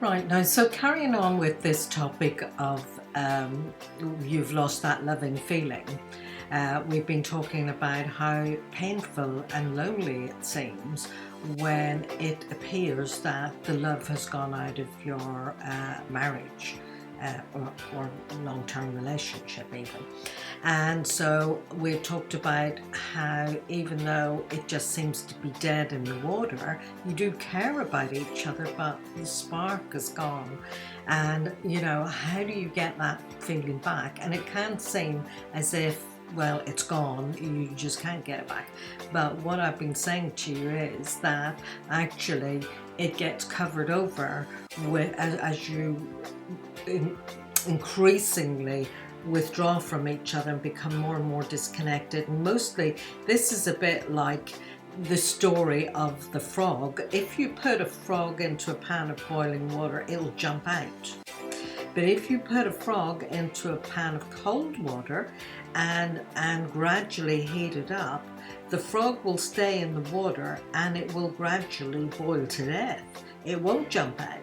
Right now, so carrying on with this topic of you've lost that loving feeling, we've been talking about how painful and lonely it seems when it appears that the love has gone out of your marriage. Or long-term relationship even. And so we've talked about how even though it just seems to be dead in the water, you do care about each other, but the spark is gone. And how do you get that feeling back? And it can seem as if, well, it's gone, you just can't get it back. But what I've been saying to you is that actually it gets covered over as you increasingly withdraw from each other and become more and more disconnected. And mostly this is a bit like the story of the frog. If you put a frog into a pan of boiling water, it'll jump out. But if you put a frog into a pan of cold water and gradually heat it up, the frog will stay in the water and it will gradually boil to death. It won't jump out.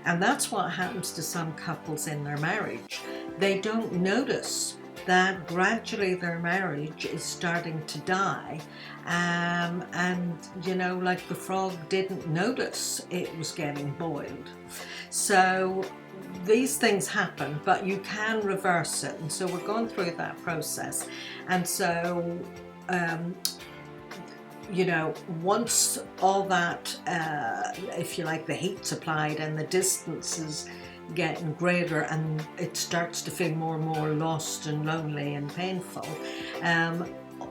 And that's what happens to some couples in their marriage. They don't notice that gradually their marriage is starting to die. Like the frog didn't notice it was getting boiled. So these things happen, but you can reverse it. And so we're going through that process. And so, once all that, if you like, the heat's applied and the distance is getting greater and it starts to feel more and more lost and lonely and painful,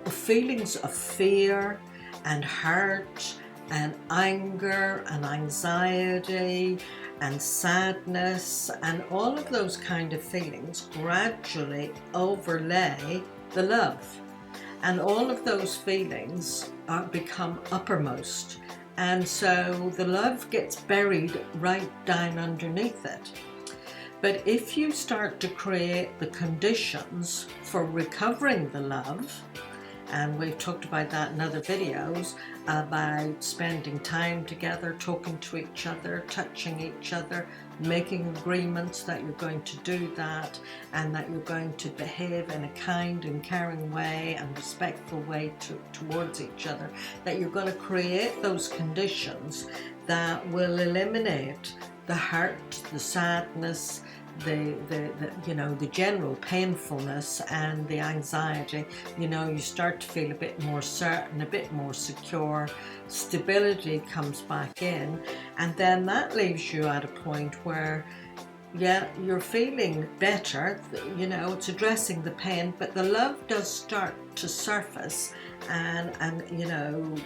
feelings of fear and hurt and anger and anxiety and sadness and all of those kind of feelings gradually overlay the love. And all of those feelings become uppermost. And so the love gets buried right down underneath it. But if you start to create the conditions for recovering the love, and we've talked about that in other videos, about spending time together, talking to each other, touching each other, making agreements that you're going to do that and that you're going to behave in a kind and caring way and respectful way towards each other, that you're going to create those conditions that will eliminate the hurt, the sadness, the general painfulness and the anxiety. You start to feel a bit more certain, a bit more secure, stability comes back in, and then that leaves you at a point where you're feeling better, it's addressing the pain, but the love does start to surface and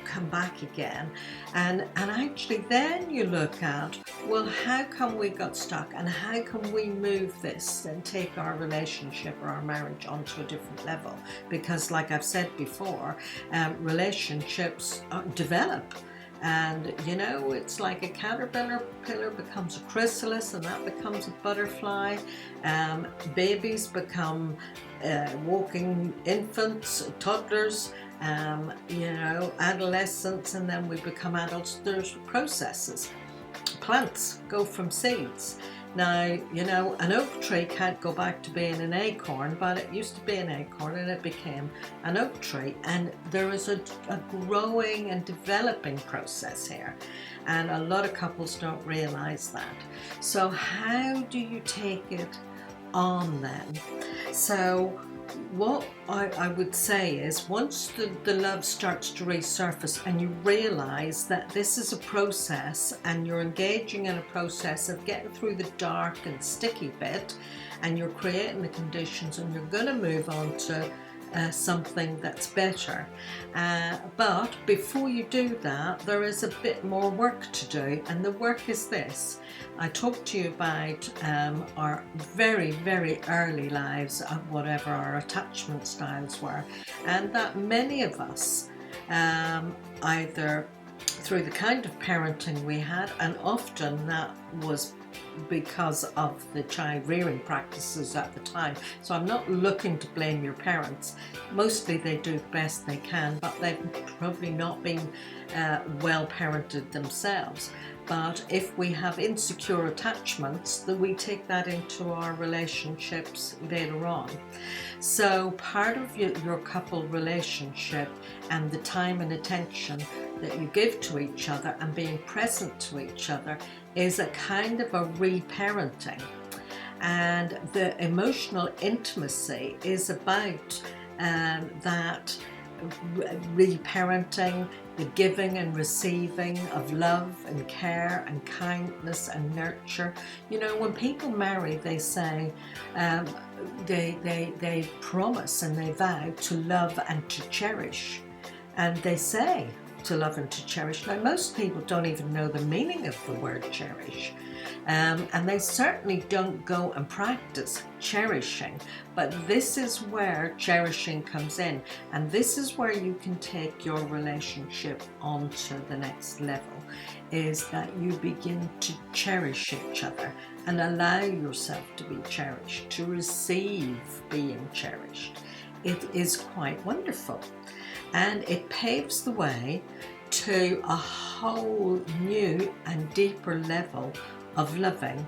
come back again. And actually then you look at, well, how come we got stuck and how can we move this and take our relationship or our marriage onto a different level? Because like I've said before, relationships develop. And it's like a caterpillar becomes a chrysalis, and that becomes a butterfly. Babies become walking infants, toddlers, adolescents, and then we become adults. There's processes. Plants go from seeds. Now, an oak tree can't go back to being an acorn, but it used to be an acorn and it became an oak tree. And there is a growing and developing process here. And a lot of couples don't realize that. So how do you take it on then? So what I would say is, once the love starts to resurface and you realize that this is a process and you're engaging in a process of getting through the dark and sticky bit, and you're creating the conditions and you're going to move on to something that's better. But before you do that, there is a bit more work to do, and the work is this. I talked to you about our very, very early lives, whatever our attachment styles were, and that many of us, either through the kind of parenting we had, and often that was because of the child rearing practices at the time. So I'm not looking to blame your parents. Mostly they do the best they can, but they've probably not been well parented themselves. But if we have insecure attachments, then we take that into our relationships later on. So part of your couple relationship and the time and attention that you give to each other and being present to each other is a kind of a reparenting. And the emotional intimacy is about that reparenting, the giving and receiving of love and care and kindness and nurture. You know, when people marry, they say they promise and they vow to love and to cherish, and they say to love and to cherish. Now, most people don't even know the meaning of the word cherish. And they certainly don't go and practice cherishing, but this is where cherishing comes in, and this is where you can take your relationship on to the next level, is that you begin to cherish each other and allow yourself to be cherished, to receive being cherished. It is quite wonderful, and it paves the way to a whole new and deeper level of loving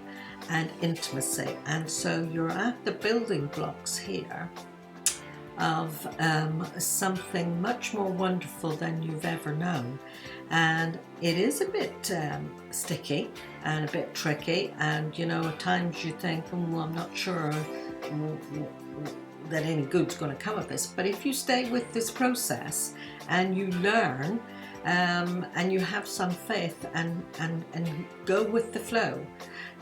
and intimacy. And so you're at the building blocks here of something much more wonderful than you've ever known. And it is a bit sticky and a bit tricky, and you know, at times you think, well, I'm not sure that any good's going to come of this. But if you stay with this process and you learn and you have some faith and go with the flow,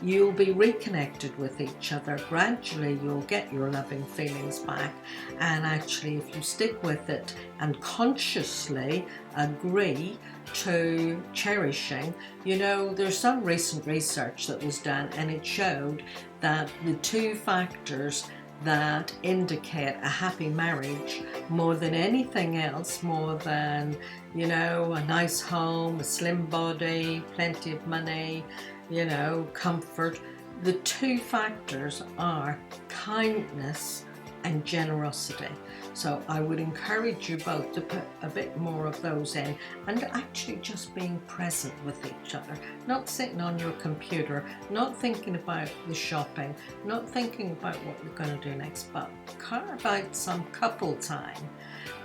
you'll be reconnected with each other. Gradually you'll get your loving feelings back, and actually if you stick with it and consciously agree to cherishing, you know, there's some recent research that was done, and it showed that the two factors that indicate a happy marriage more than anything else, more than, you know, a nice home, a slim body, plenty of money, you know, comfort, the two factors are kindness and generosity. So I would encourage you both to put a bit more of those in, and actually just being present with each other, not sitting on your computer, not thinking about the shopping, not thinking about what you're going to do next, but carve out some couple time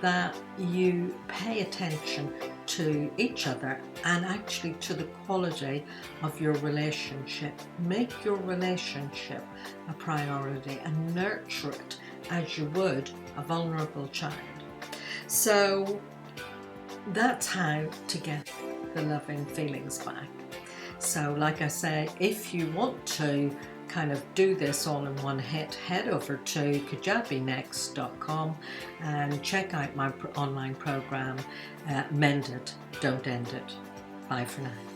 that you pay attention to each other and actually to the quality of your relationship. Make your relationship a priority and nurture it as you would a vulnerable child. So that's how to get the loving feelings back. So like I say, if you want to kind of do this all in one hit, head over to kajabinext.com and check out my online program, Mend It, Don't End It. Bye for now.